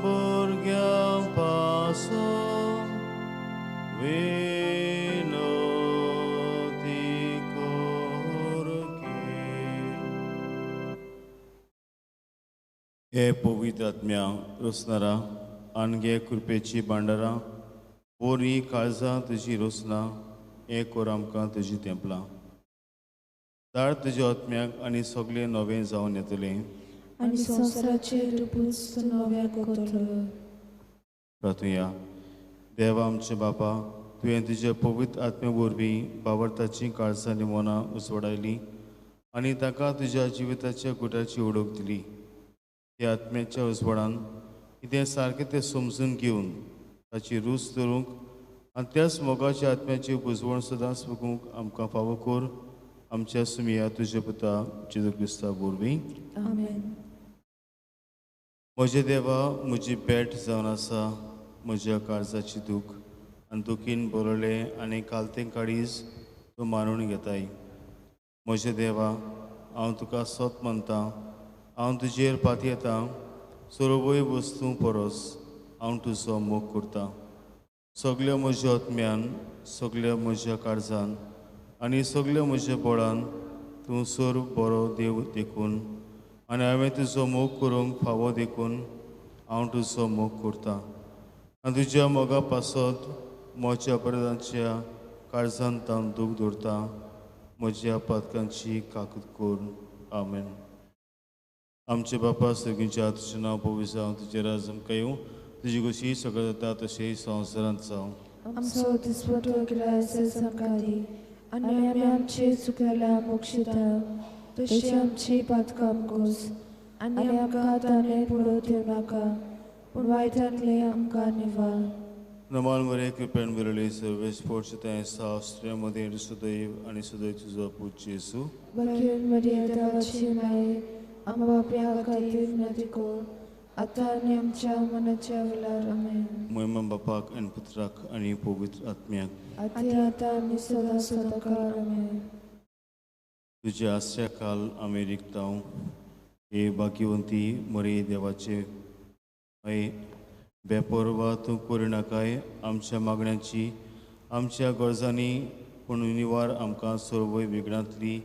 भुरग्यां पासून विनोती कोरके. हे पवित्र आत्म्या रोसनारा आनगे कृपेची भांडारा बोरी काळजां तुजी रोसना हे कोर आमकां तुजी तेंपलां. धाड तुज्या आत्म्याक आनी सगळें नवें जावन येतलें आनी संवसाराचेर रुपूच नव्या कोतलो. प्रार्थुया. देवा आमचे बापा, तुवें तुज्या पवित्र आत्म्या वरवीं भावार्थाचीं काळजां आनी मनां उजवाडायलीं आनी ताका तुज्या जिविताच्या गुटाची ओळख दिली. त्या आत्म्याच्या उजवाडान कितें सारकें तें समजून घेवन ताची रूच धरूंक आनी त्याच मोगाच्या आत्म्याची बुजवण सदांच भोगूंक आमकां फावो कर. आमच्या सुमिया तुज्या पुता जेजू क्रिस्ता वरवीं. आमेन. म्हजे देवा, म्हजी भेट जावन आसा म्हज्या काळजाची दूख आनी दुखीन बरयले आनी कालतें काळीज तूं मानून घेताय. म्हजे देवा, हांव तुका सत मानतां, हांव तुजेर पातयेतां. सर्वय वस्तू परस हांव तुजो मोग करतां. सगळ्या म्हज्या आत्म्यान, सगळ्या म्हज्या काळजान आनी सगळ्या म्हज्या बळान तूं सर बरो देव देखून आनी हांवें तुजो मोग करूंक फावो देखून हांव तुजो मोग करतां. आनी तुज्या मोगा पासत म्हज्या अपराधांच्या काळजांत हांव दूख दवरतां. म्हज्या पातकांची काकूट कर. आमेन. आमचे बापा सगळ्यांच्या तुजें नांव पवित्र जावं, तुजें राज आमकां येवं, तुजी कशी सगळें जाता तशेंच संवसारांत जावं. आमचो दिसपटो गिरायस आमकां दी आनी आमी आमचे चुकलेल्या मोक्षिता तशी आमची पातकां आमकोस आनी आमकां ताणें पडोवंक दिवं नाका पूण वायटांतले आमकां निवार. नमाल मरे कृपेन बरयली सर्वेश पोर्च तें सास्त्रे मध्ये सुदैव आनी सुदैव तुजो पूज जेसू. बरें मरिया देवाची माय आमकां पापियां खातीर विनंती कर आतां आनी आमच्या मनाच्या वेळार. आमेन. महिमा बापाक आनी पुत्राक आनी पवित्र आत्म्याक. आतां आनी सदां सदांकाळ. आमेन. तुजे आस्या काल आमी रिगतांव. हे भाग्यवंती मरे देवाचे माय, बेपरवा तूं करिनाकाय आमच्या मागण्यांची, आमच्या गरजांनी, पूण निवार आमकां सर्वय विघ्नांतली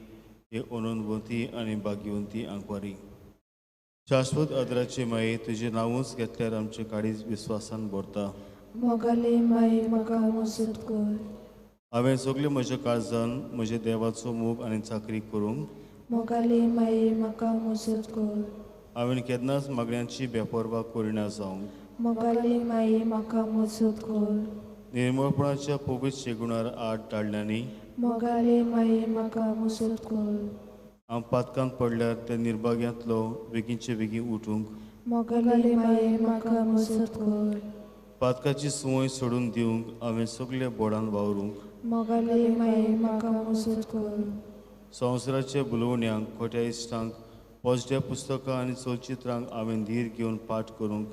हे अनंतवंती आनी भाग्यवंती आंकवारी. शाश्वत आदराचे माये, तुजें नांवूच घेतल्यार आमचें काळीज विस्वासान भरता. मोगाले माये म्हाका मजत कर. हांवें सगळे म्हज्या काळजान म्हज्या देवाचो मोग आनी चाकरी करूंक. मोगाले माये म्हाका मजत कर. हांवें केन्नाच मागण्यांची बेपरवा करिना जावं. मोगाले माये म्हाका मजत कर. निर्मळपणाच्या पवित्र शेगुणार आड धाडल्यानी. मोगाले माये म्हाका मजत कर. हांव पातकांत पडल्यार त्या निर्भाग्यांतलो बेगीनचे बेगीन उठूंक. मोगाले माये म्हाका मजत कर. पातकाची संवय सोडून दिवंक हांवें सगळ्या बोडान वावरूंक. मोगाले माये म्हाका मजत कर. संवसाराच्या बुलवण्यांक, खोट्या इश्टांक, पोजड्या पुस्तकां आनी चलचित्रांक हांवें धीर घेवन पाठ करूंक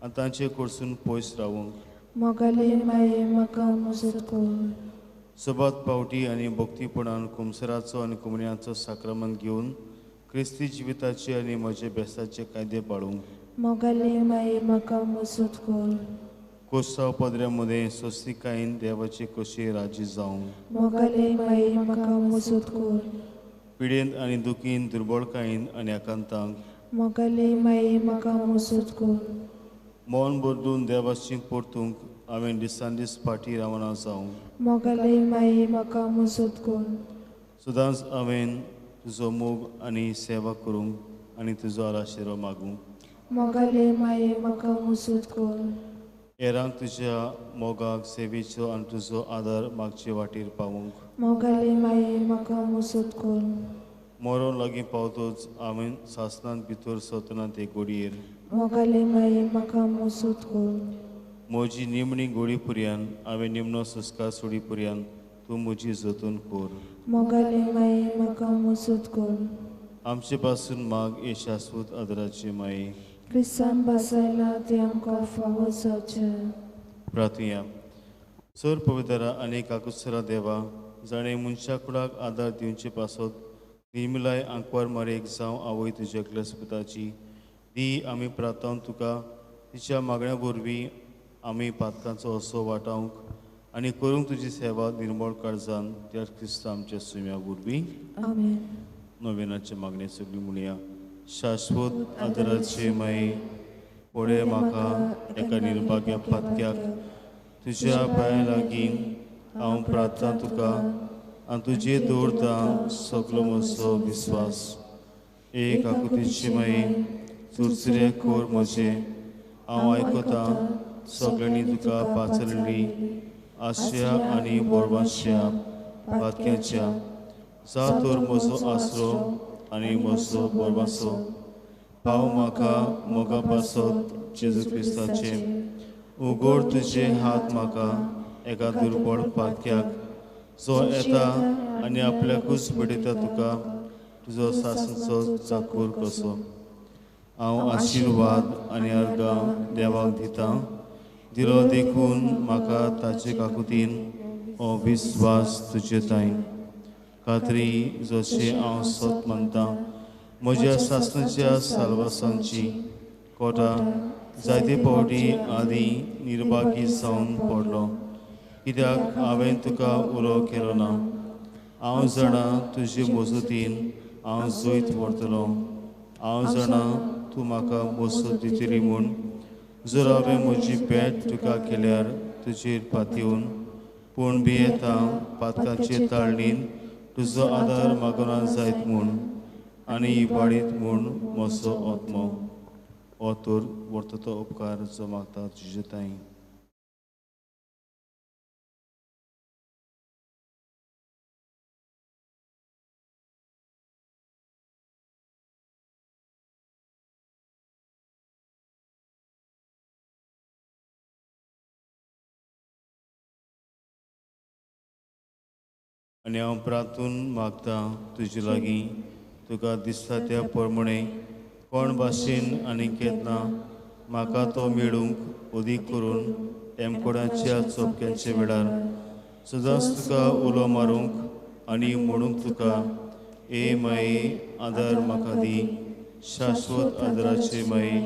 आनी तांचे कडसून पयस रावूंक. मोगाले माये म्हाका मजत कर. सबात पावटी आनी भक्तीपणान कुमसराचो आनी कुमऱ्यांचो साक्रमंत घेवन क्रिस्ती जिविताचे आनी म्हजे बेस्ताचे कायदे पाळूंक. मोगाले माये म्हाका मजत कर. कोस्ताव पदऱ्यामध्ये स्वस्तिकायेन देवाचे कशे राजी जावंक. मोगाले माये म्हाका मजत कर. पिडेंत आनी दुखीन दुर्बळकायेन आनी आकांतांक. मोगाले माये म्हाका मजत कर. मौन बदलून देवाची परतूंक हांवें दिसान दीस फाटीं रावना जावं. मोगाले माये म्हाका मजत कर. सदांच हांवें तुजो मोग आनी सेवा करूंक आनी तुजो आलाशिरो मागूंक. मोगाले माये म्हाका मजत कर. हेरांक तुज्या मोगाक सेवेचो आनी तुजो आदार मागचे वाटेर पावूंक. मोगाले माये म्हाका मजत कर. मरण लागीं पावतोच हांवें सासणांत भितर सरतना ते घडयेर. मोगाले माये म्हाका मजत कर. म्हजी निमणी घोडी पर्यान हांवें निमणो संस्कार सोडी पर्यान तूं म्हजी जतन कर. मोगाले माये म्हाका मजत कर. आमचे पासून माग हे शाश्वत आदराचे माये. क्रिस्तान बसयला ते आमकां फावो जावचें. प्रार्थुया. सर पवित्रा आनी काकुत्सरा देवा, जाणें मनशा कुळाक आदार दिवचे पासत निर्मलाय आंकवार मारेक जावं आवय तुज्या क्लस्पताची दी आमी प्रार्थना तुका तिच्या मागण्या वरवीं आमी पातकांचो असो वाटावंक आनी करूंक तुजी सेवा निर्मळ काळजान त्या क्रिस्त आमच्या सुम्या वरवीं आमेन. नोवेनाचे मागणे सगळी म्हणया. शाश्वत आदराचे माये पुढे म्हाका एका निर्भाग्या पातक्याक तुज्या पांया लागीं हांव प्रार्थना तुका आनी तुजे दवरता सगलो म्हजो विस्वास. एक आकुतीची माये चुरचुरे खोर म्हजे हांव आयकता सगळ्यांनी तुका पाचलली आशया आनी बोरवांच्या पातक्याच्या जा तर म्हजो आसरो आनी म्हजो बोरवासो पाव म्हाका मोगा पासत जेजू क्रिस्ताचे उगोड तुजे हात म्हाका एका दुर्बळ पातक्याक जो येता आनी आपल्याकूच पडयता तुका तुजो सासणचो चाकूर कसो. हांव आशिर्वाद आनी अर्गां देवाक दितां दिलो देखून म्हाका ताचे काकुतीन हो विस्वास तुजे ताई खात्री जशे हांव सत मानतां म्हज्या सासणाच्या सालवासांची कोटा जायते फावटी आदीं निर्भागी जावन पडलो कित्याक हांवें तुका उलो केलो ना. हांव जाणा तुजे मजतीन हांव जैत व्हरतलो. हांव जाणा तूं म्हाका मजत दितली म्हूण. जर हांवें म्हजी पेट तुका केल्यार तुजेर पातयेवन पूण भियेता पातकाचे ताळणीन तुजो आदार मागना जायत म्हूण आनी इबाडीत म्हूण म्हजो आत्मो हो तर व्हरता तो उपकार जो मागता तुजे ताई. आनी हांव प्रार्थून मागता तुजे लागीं तुका दिसता त्या प्रमाणे कोण भाशेन आनी केन्ना म्हाका तो मेळूंक अदीक करून एमकोडाच्या चोपक्यांचे वेळार सदांच तुका उलो मारूंक आनी म्हणूंक तुका ए माये आदार म्हाका दी. शाश्वत आदाराचे माये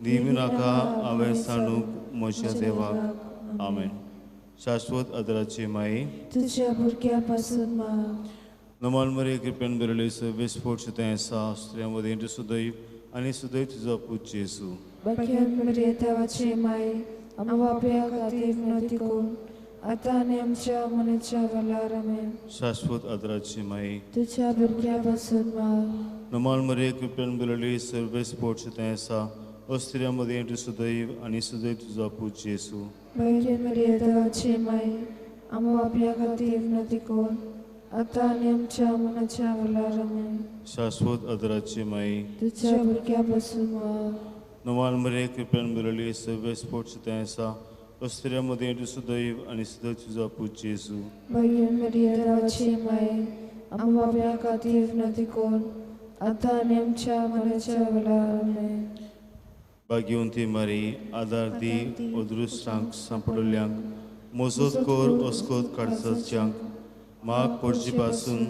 दिवं नाका हांवें सांडूंक म्हज्या देवाक. आमेन. शाश्वत आदाराचे माये तुझ्या भुरग्यापासून माग. नमान मरे कृपेन बरले सवेस फोर्ट तें सा स्त्रियांमध्ये सुदैव आनी सुदैव तुजो पूज जेसू. बख्यान मरे देवाचे माय आमच्या खातीर विनंती करून आता आनी आमच्या मनाच्या वेळार आमेन. शाश्वत आदराची माये तुझ्या भुरग्यापासून माग. नमान मरे कृपेन बरले सवेस फोर्ट तें सा स्त्रियांमध्ये सुदैव आनी सुदैव तुजो पूज जेसू. बख्यान मरे देवाचे माय आमच्या खातीर विनंती करून आता आनी आमच्या मनाच्या वेळार आमेन. शाश्वत आदराची माये तुझ्या भुरग्यापासून माग. नमान मरे कृपेन बरले सवेस फोर्ट तें सा स्त्रियांमध्ये सुदैव आनी सुदैव तुजो पूज जेसू. बख्यान मरे देवाचे माय आमच्या खातीर विनंती करून आता आनी आमच्या मनाच्या वेळार आमेन. भाग्यवंती मारी आदार दी अदृश्टांक सांपडल्यांक मजत कोर अस्कोत काडसाच्यांक माग पडची पासून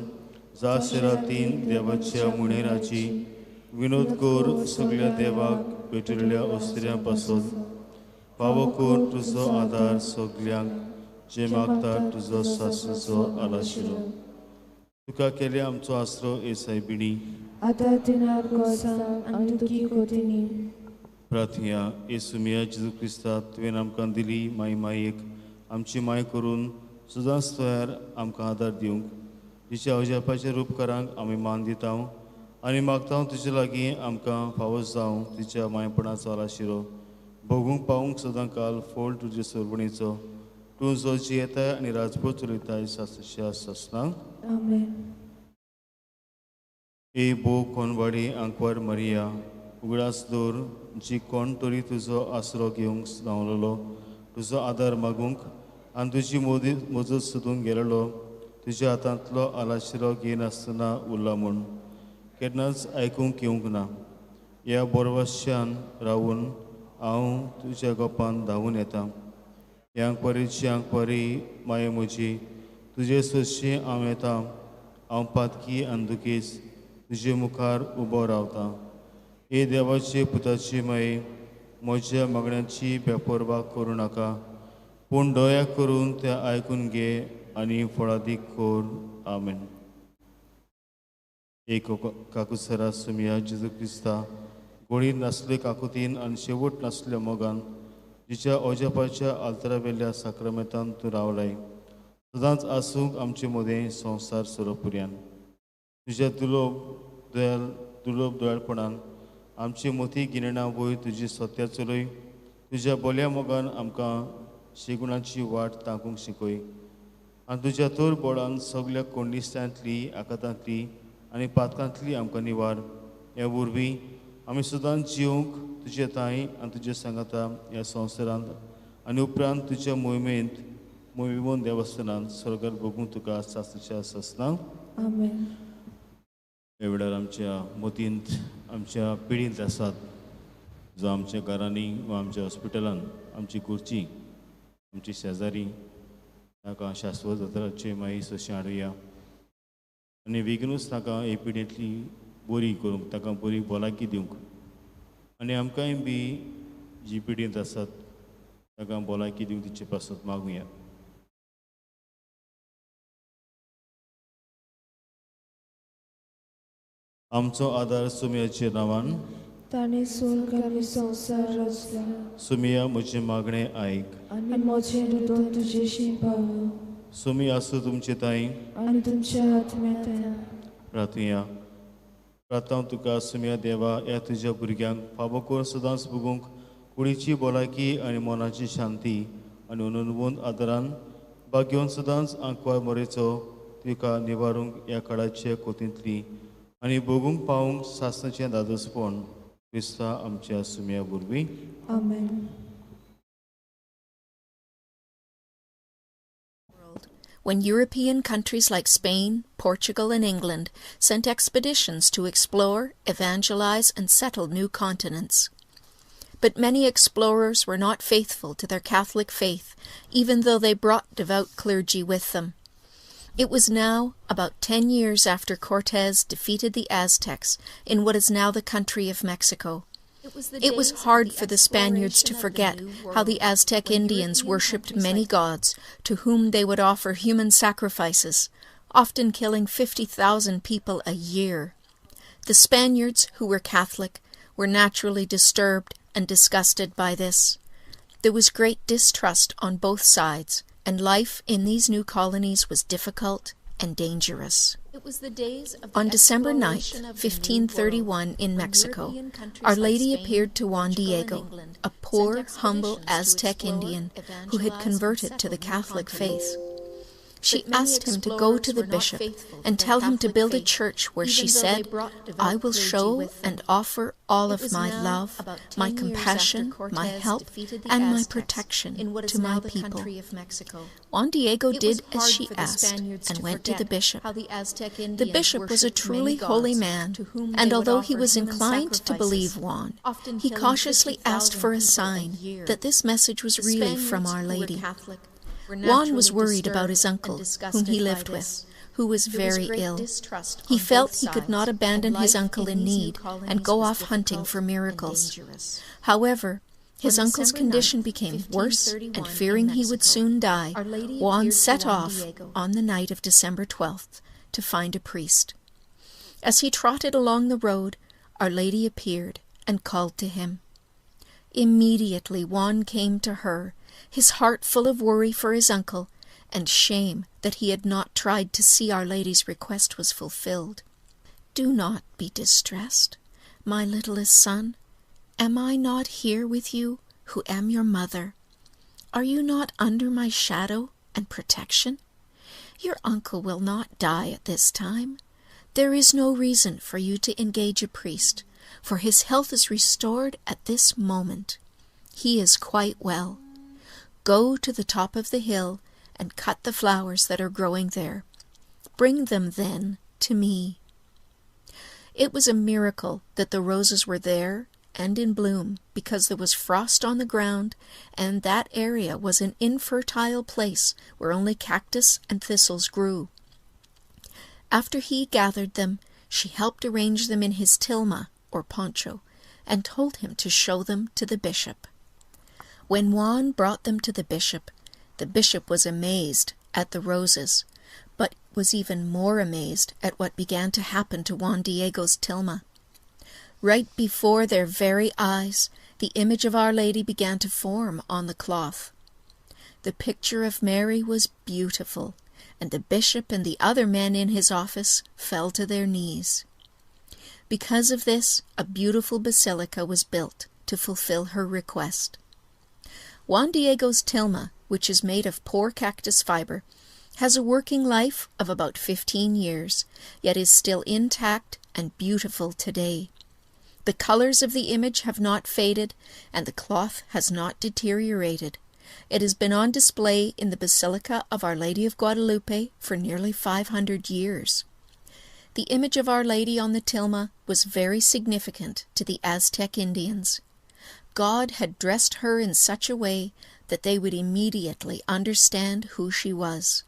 जा शेरातीन देवाच्या मुणेराची विनोद कोर सगळ्या देवाक भेटलेल्या अस्त्र्यां पासून फावो कोर तुजो आदार सगळ्यांक जे मागता तुजो सासूचो आलाशिरो. तुका केले आमचो आसरो एसाय बिणी आता दिनार गोसा आनी तुकी कोतिनी. प्रार्थया येसुमिया जेजू क्रिस्ता तुवें आमकां दिली मायेक आमची माय करून सदांच तयार आमकां आदार दिवंक तिच्या अजापाच्या उपकारांक आमी मान दिता आनी मागता तुजे लागीं आमकां फावो जावं तिच्या मायपणाचो आलाशिरो भोगूंक पावूंक सदां काल फोल तुजे सोरवणीचो तूं जो जियेताय आनी राजपूत चलयताय सासच्या सासणांक. आमेन. ए बो कोनवाडी आंकवार मरिया उगडास दवर जी कोण तरी तुजो आसरो घेवंक धांवलेलो तुजो आदार मागूंक आनी तुजी मजत सोदूंक गेलेलो तुज्या हातांतलो आलाशिरो घेनासतना उरला म्हूण केन्नाच आयकूंक येवंक ना. ह्या बोरवाश्यान रावून हांव तुज्या गोपान धांवून येतां. ह्या आंकवारीची आंकवारी माये म्हजी तुजे सोदशी हांव येतां. हांव पातकी आनी दुखीच तुजे मुखार उबो रावतां. हे देवाचे पुताची माये म्हज्या मागण्यांची बेपरवा करूं नाका, पूण दोया करून ते आयकून घे आनी फळादीक कोर. आमेन. एक काकुसरा सुमिया जेजू क्रिस्ता गोळी नासले काकुतीन आनी शेवट नासल्या मोगान जिच्या ओजापाच्या आल्तरा वेल्या साक्रमेंतान तूं रावलाय, सदांच आसूंक आमचे मोदें संवसार सोरोपुर्यान. तुज्या दुलोब दोळापणान आमची मोठी गिरणा वयर तुजी सत्या चलय. तुज्या बोल्या मोगान आमकां शेगुणाची वाट तांकूंक शिकय आनी तुज्या तोर बोळान सगळ्या कोंडिस्त्यांतली आकातांतली आनी पातकांतली आमकां निवार. ह्या वरवीं आमी सदांच जिवंक तुजे ताई आनी तुजे सांगाता ह्या संवसारांत आनी उपरांत तुज्या मोहिमेन देवस्थानांत स्वर्गांत बगूंक तुका सासच्या ससना. आमेन. ह्या वेळार आमच्या मोतींत आमच्या पिढींत आसात, जो आमच्या घरांनी वा आमच्या हॉस्पिटलान आमची कुर्ची आमची शेजारी ताका शास्वत जात्राचे माई सशी हाडुया आनी बेगीनूच ताका हे पिढींतली बरी करूंक, ताका बरी भलायकी दिवंक आनी आमकांय बी जी पिढींत आसात ताका भलायकी दिवंक तिचे पासत मागुया. आमचो आदार सुमियाच्या नांवान. ताणें स्वर्ग आनी संवसार रचला. सुमिया म्हजें मागणें आयक आनी म्हजें हृदय तुजेशी पावलो. सुमी आसूं तुमचे ताई आनी तुमच्या आत्म्यात. प्रार्थुया. प्रार्थना तुका सुमिया देवा ह्या तुज्या भुरग्यांक फावो करून सदांच बगूंक कुडीची भलायकी आनी मनाची शांती आनी अनुभवन आदारान भाग घेवन सदांच आंकवार मोरेचो तुका निवारूंक ह्या काळाचे कोतींतली आनी बगूंक पावूंक सासणाचें दादोसपण क्रिस्ता आमच्या सुमिया वरवीं. आमेन. When European countries like Spain, Portugal, and England sent expeditions to explore, evangelize, and settle new continents. But many explorers were not faithful to their Catholic faith, even though they brought devout clergy with them. It was now about 10 years after Cortés defeated the Aztecs in what is now the country of Mexico. It was hard for the Spaniards to forget how the Aztec Indians worshipped many gods, to whom they would offer human sacrifices, often killing 50,000 people a year. The Spaniards, who were Catholic, were naturally disturbed and disgusted by this. There was great distrust on both sides, and life in these new colonies was difficult and dangerous. On December 9th, 1531, in Mexico, Our Lady appeared to Juan Diego, a poor, humble Aztec Indian who had converted to the Catholic faith. She asked him to go to the bishop and tell him to build a church where she said, "I will show and offer all of my love, my compassion, my help, and my protection to my people." Juan Diego did as she asked and went to the bishop. The bishop was a truly holy man, and although he was inclined to believe Juan, he cautiously asked for a sign that this message was really from Our Lady. Juan was worried about his uncle, whom he lived with, who was very ill. He felt he could not abandon his uncle in need and go off hunting for miracles. However, his uncle's condition became worse, and fearing he would soon die, Juan set off on the night of December 12th to find a priest. As he trotted along the road, Our Lady appeared and called to him. Immediately Juan came to her, his heart full of worry for his uncle, and shame that he had not tried to see Our Lady's request was fulfilled. "Do not be distressed, my littlest son. Am I not here with you, who am your mother? Are you not under my shadow and protection? Your uncle will not die at this time. There is no reason for you to engage a priest, for his health is restored at this moment. He is quite well. Go to the top of the hill and cut the flowers that are growing there. Bring them then to me." It was a miracle that the roses were there and in bloom, because there was frost on the ground, and that area was an infertile place where only cactus and thistles grew. After he gathered them, she helped arrange them in his tilma, or poncho, and told him to show them to the bishop. When Juan brought them to the bishop was amazed at the roses, but was even more amazed at what began to happen to Juan Diego's tilma. Right before their very eyes, the image of Our Lady began to form on the cloth. The picture of Mary was beautiful, and the bishop and the other men in his office fell to their knees. Because of this, a beautiful basilica was built to fulfill her request. Juan Diego's tilma, which is made of poor cactus fiber, has a working life of about 15 years, yet is still intact and beautiful today. The colors of the image have not faded, and the cloth has not deteriorated. It has been on display in the Basilica of Our Lady of Guadalupe for nearly 500 years. The image of Our Lady on the tilma was very significant to the Aztec Indians. God had dressed her in such a way that they would immediately understand who she was.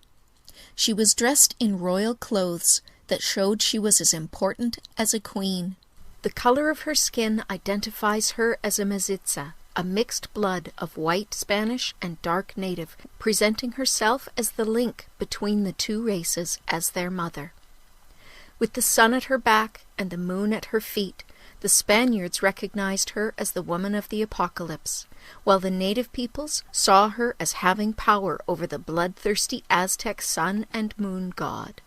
She was dressed in royal clothes that showed she was as important as a queen. The color of her skin identifies her as a mestiza, a mixed blood of white Spanish and dark native, presenting herself as the link between the two races as their mother. With the sun at her back and the moon at her feet, the Spaniards recognized her as the woman of the apocalypse, while the native peoples saw her as having power over the bloodthirsty Aztec sun and moon god.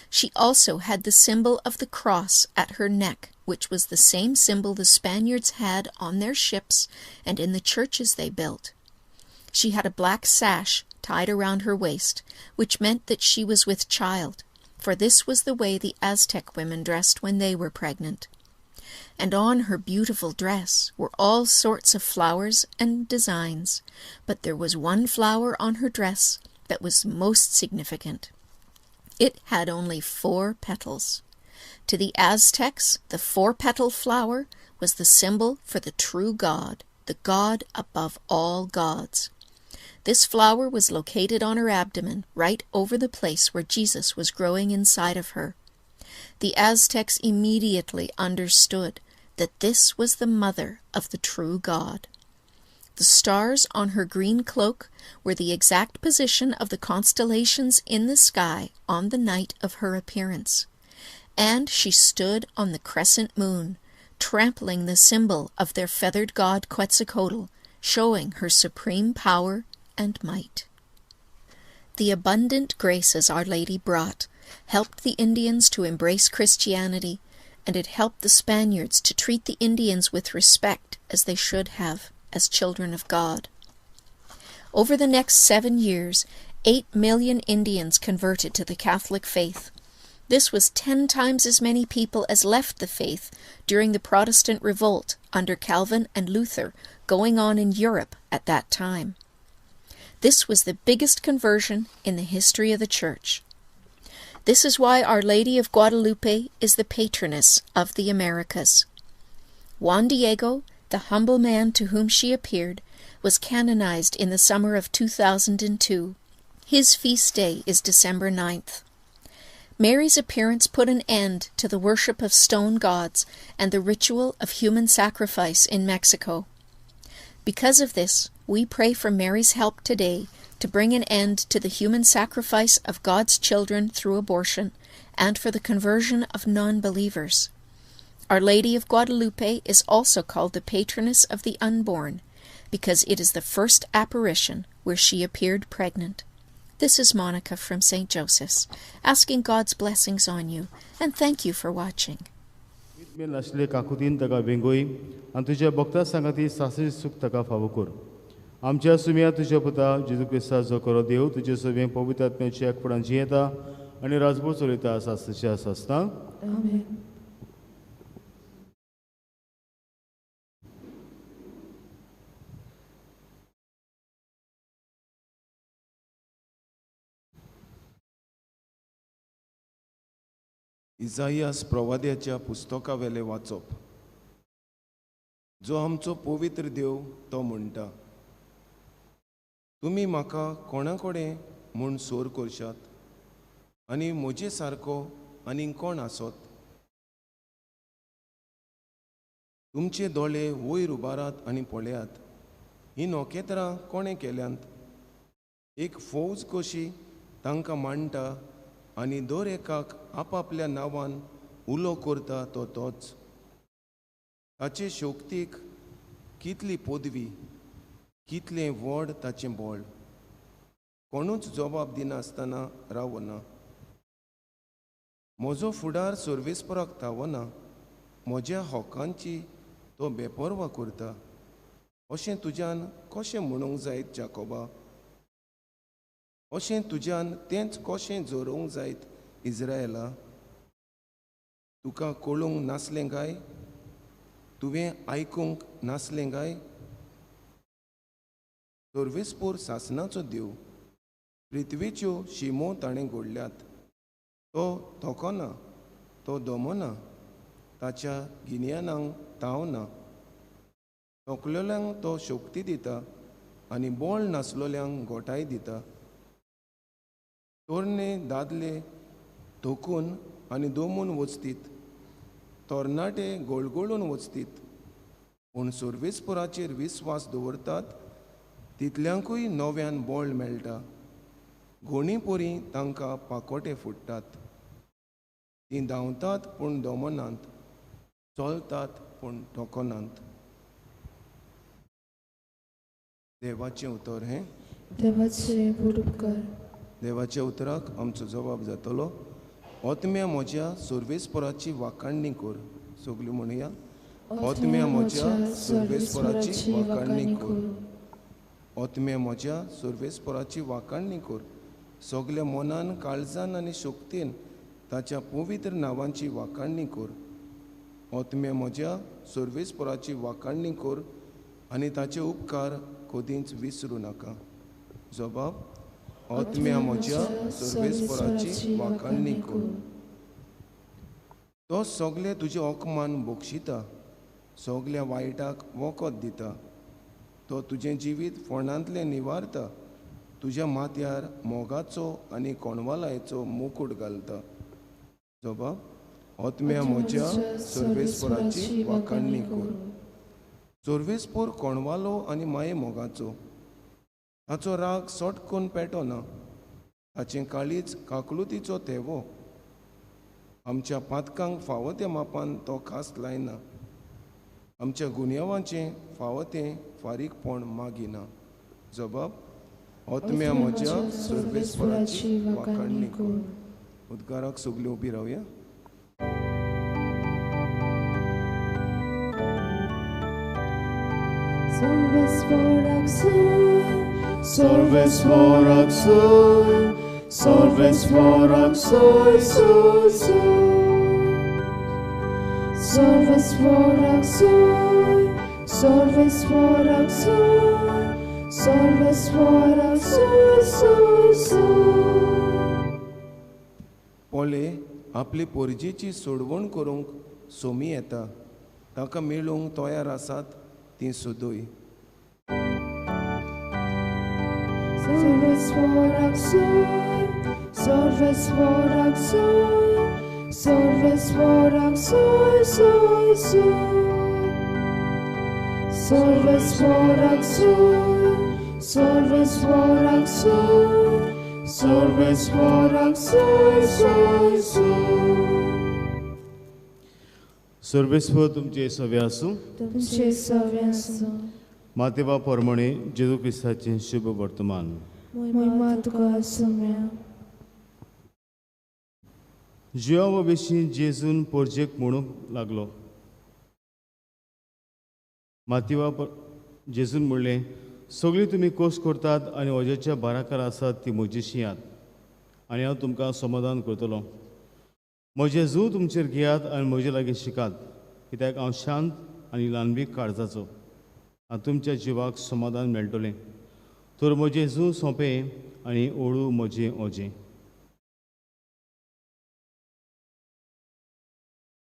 She also had the symbol of the cross at her neck, which was the same symbol the Spaniards had on their ships and in the churches they built. She had a black sash tied around her waist, which meant that she was with child, for this was the way the Aztec women dressed when they were pregnant. And on her beautiful dress were all sorts of flowers and designs, but there was one flower on her dress that was most significant. It had only 4 petals. To the Aztecs, the 4-petal flower was the symbol for the true God, the God above all gods. This flower was located on her abdomen, right over the place where Jesus was growing inside of her. The Aztecs immediately understood that this was the mother of the true God. The stars on her green cloak were the exact position of the constellations in the sky on the night of her appearance. And she stood on the crescent moon, trampling the symbol of their feathered god Quetzalcoatl, showing her supreme power and might. The abundant graces Our Lady brought helped the Indians to embrace Christianity, and it helped the Spaniards to treat the Indians with respect as they should have, as children of God. Over the next 7 years, 8 million Indians converted to the Catholic faith. This was 10 times as many people as left the faith during the Protestant revolt under Calvin and Luther going on in Europe at that time. This was the biggest conversion in the history of the Church. This is why Our Lady of Guadalupe is the patroness of the Americas. Juan Diego, the humble man to whom she appeared, was canonized in the summer of 2002. His feast day is December 9th. Mary's appearance put an end to the worship of stone gods and the ritual of human sacrifice in Mexico. Because of this, we pray for Mary's help today to bring an end to the human sacrifice of God's children through abortion and for the conversion of non-believers. Our Lady of Guadalupe is also called the patroness of the unborn because it is the first apparition where she appeared pregnant. This is Monica from St. Joseph's, asking God's blessings on you, and thank you for watching. मेल आशिल्ले काकुतीन ताका वेंगोय आनी तुज्या भक्ता सांगाती सासरी सुख ताका फावो कर. आमच्या सुम्या तुज्या पुता जेजू क्रिस्ताचो करो देव तुजे सोबे पवित्र आत्म्याच्या एकपणान जियेता आनी राजभर चलयता सासरीच्या आसता. Amen. इसायास प्रवाद्याच्या पुस्तका वेले वाचप. जो आमचो पवित्र देव तो म्हणटा, तुमी म्हाका कोणा कडेन म्हूण सोर करशात आनी म्हजे सारको आनीक कोण आसत. तुमचे दोळे वयर उबारात आनी पळयात, ही नोकेत्रां कोणें केल्यांत? एक फौज कशी तांकां मांडटा आनी दर एकाक आपापल्या नांवान उलो करता तो तोच. ताचे शोक्तीक कितली पदवी, कितलें व्हड ताचें बळ. कोणूच जबाब दिनासतना रावना. म्हजो फुडार सर्वेस्पराक थावना. म्हज्या हक्कांची तो बेपरवा करता. अशें तुज्यान कशें म्हणूंक जायत जाकोबा? अशें तुज्यान तेंच कशें जोरूंक जायत इज्रायेला? तुका कळूंक नासलें काय? तुवें आयकूंक नासलें काय? सर्वेस्पूर सासणाचो देव, पृथ्वीच्यो शिमो ताणें घडल्यात. तो थोकोना, तो दमना, ताच्या गिन्यानांक तावना. थोकलेल्यांक तो शक्ती दिता आनी बोळ नासलोल्यांक घोटाय दिता. तोरणे दादले थोकून आनी दमून वचतीत, तरणाटे गळगळून वचतीत, पूण सर्वेस्पराचेर विस्वास दवरतात तितल्यांकूय नव्यान बोळ मेळटा. घोणी पोरी तांकां पाकोटे फुट्टात. तीं धांवतात पूण दमनांत, चलतात पूण थोकोनांत. देवाचें उतर हें. देवाचे बुडूपकार. देवाच्या उतराक आमचो जबाब जातलो. ओतम्या म्हज्या सर्वेस्पराची वाखाणणी कर. सगळीं म्हणुया, ओतम्या म्हज्या सर्वेस्पराची वाखाणणी कर. ओतम्या म्हज्या सर्वेस्पराची वाखाणणी कर. सगल्या मनान, काळजान आनी शक्तीन ताच्या पवित्र नांवांची वाखाणणी कर. ओतम्या म्हज्या सर्वेस्पराची वाखाणणी कर आनी ताचे उपकार कधीच विसरूं नाका. जबाब, ओतम्या म्हज्या सर्वेस्पराची वाखाणणी कर. तो सगळे तुजे ओकमान बक्षिता, सगल्या वायटाक वखद दिता. तो तुजें जिवीत फोंडांतलें निवारता, तुज्या माथ्यार मोगाचो आनी कोणवालायेचो मुकूट घालता. जबाब, ओतम्या म्हज्या सर्वेस्पराची वाखाणणी कर. सर्वेस्पर कोणवालो आनी माये मोगाचो. ताचो राग सटकून पेटोना, ताचें काळीज काकलुतीचो तेवो. आमच्या पातकांक फावो त्या मापान तो खास लायना. आमच्या गुन्यांवाचें फावो तें फारीकपण मागिना. जबाब, ओतम्या म्हज्या सर्वेस्पराची वाखाणणी कर. उद्गाराक सगळीं उबी रावया. सर्वेस्पराक सोय, सर्वेस्पराक सोय, सर्वेस्पराक सोय, सोय, सोय. सर्वेस्पराक सोय, सर्वेस्पराक सोय, सर्वेस्पराक सोय, सोय, सोय. पोले आपली पोरजेची सोडवण करूंक सोमी येता. ताका मेळूंक तयार आसात तीं सोदूय. सर्वेस्पराक सोय, सर्वेस्पराक सोय, सर्वेस्पराक सोय, सोय, सोय. सर्वेस्पराक सोय, सर्वेस्पराक सोय, सर्वेस्पराक सोय, सोय, सोय. सर्वेस्पर तुमचे सवे आसूं. तुमचे सवे आसूं. मातेवा पोरमणे जेजू क्रिस्ताचें शुभ वर्तमान. महिमा तुका आसूं. जिवा विशीं जेजून पोरजेक म्हणूंक लागलो. मातेवा जेजून म्हणलें, सगळीं तुमी कोस करतात आनी ओजेच्या बाराकार आसात ती म्हजीशी यात आनी हांव तुमकां समाधान करतलो. म्हजें जू तुमचेर घेयात आनी म्हजे लागीं शिकात, कित्याक हांव शांत आनी ल्हानबीक काळजाचो आनी तुमच्या जिवाक समाधान मेळटलें. तर म्हजें जू सोंपें आनी ओळू म्हजें ओजें.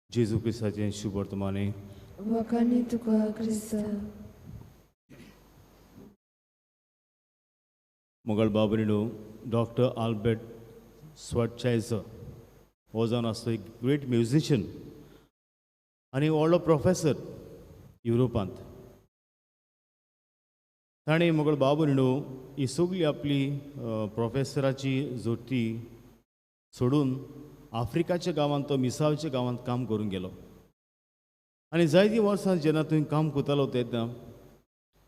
जेजू क्रिस्ताचें शुभ वर्तमाने. वाखाणी तुका क्रिस्ता. मोगल बाबरिडो डॉक्टर आल्बर्ट स्वटचायझर हो जावन आसलो एक ग्रेट म्युझिशियन आनी व्हडलो प्रोफेसर. युरोपांत. ताणें म्हगेलो बाबू न्हू ही सगळी आपली प्रोफेसराची जोडटी सोडून आफ्रिकाच्या गांवांत तो मिसावच्या गांवांत काम करून गेलो. आनी जायतीं वर्सां जेन्ना थंय काम करतालो तेन्ना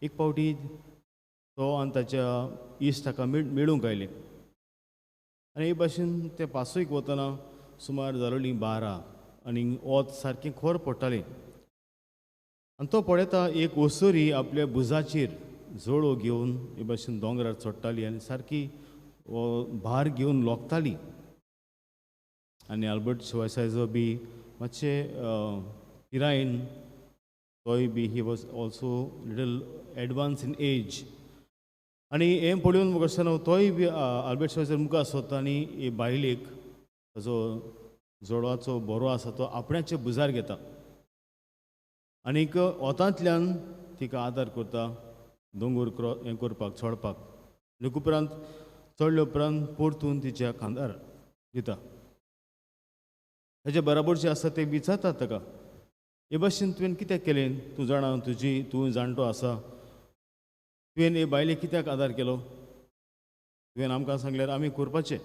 एक फावटी तो आनी ताच्या इश्ट ताका मेळूंक आयले. आनी हे भाशेन ते पासयेक वतना सुमार जालोलीं 12 आनी वत सारकें खर पडटालें. आनी तो पळयता एक ओसोरी आपल्या भुजाचेर जोडो घेवन हे भाशेन दोंगरार चडटाली आनी सारकी भार घेवन लोकताली. आनी आल्बर्ट श्वायसायझर बी मातशें पिरायेन तोय बी he was also little advance in age. आनी हें पळोवन म्हाका दिसता तोय बी आल्बर्ट श्वायसायझर मुखार सोदता आनी हे बायलेक ताजो जोडवाचो बरो आसा तो आपणाच्या भुजार घेता आनीक वतांतल्यान तिका आदार करता दोंगर हें करपाक चडपाक. आनी उपरांत चडले उपरांत परतून तिच्या खांदार दिता. ताचे बराबरचे आसा ते विचारतात ताका हे भाशेन तुवें कित्याक केलें, तूं जाणा तूं जाणटो आसा, तुवें हे बायलेक कित्याक आदार केलो, तुवें आमकां सांगल्यार आमी करपाचें.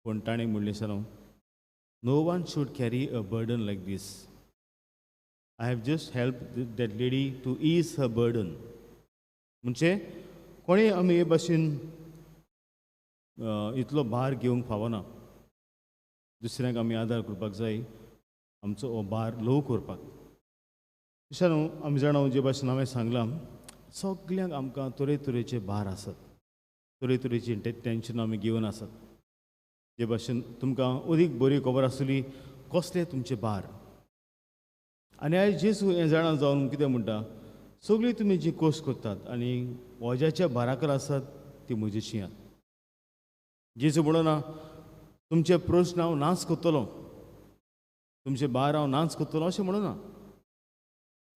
पूण ताणें म्हणलें सारव no one should carry a burden like this. I have just help that lady to ease her burden. म्हणजे कोणें आमी हे भाशेन इतलो भार घेवंक फावना. दुसऱ्यांक आमी आदार करपाक जाय, आमचो हो भार ल्हव करपाक. तशें न्हू आमी जाणा जे भाशेन हांवें सांगलां सगल्यांक आमकां तरेतरेचे भार आसात, तरेतरेची टेंशनां आमी घेवन आसात. जे भाशेन तुमकां अदीक बरी खबर आसतली कसले तुमचे भार. आनी आयज जेजू हें जाणा जावन कितें म्हणटा सगळीं तुमी जी कोश्ट करतात आनी ओज्याच्या भाराकर आसात ती म्हजीशी आहात. जेजू म्हणना तुमचे प्रश्न हांव नाच करतलो, तुमचे भार हांव नाच करतलो अशें म्हणना.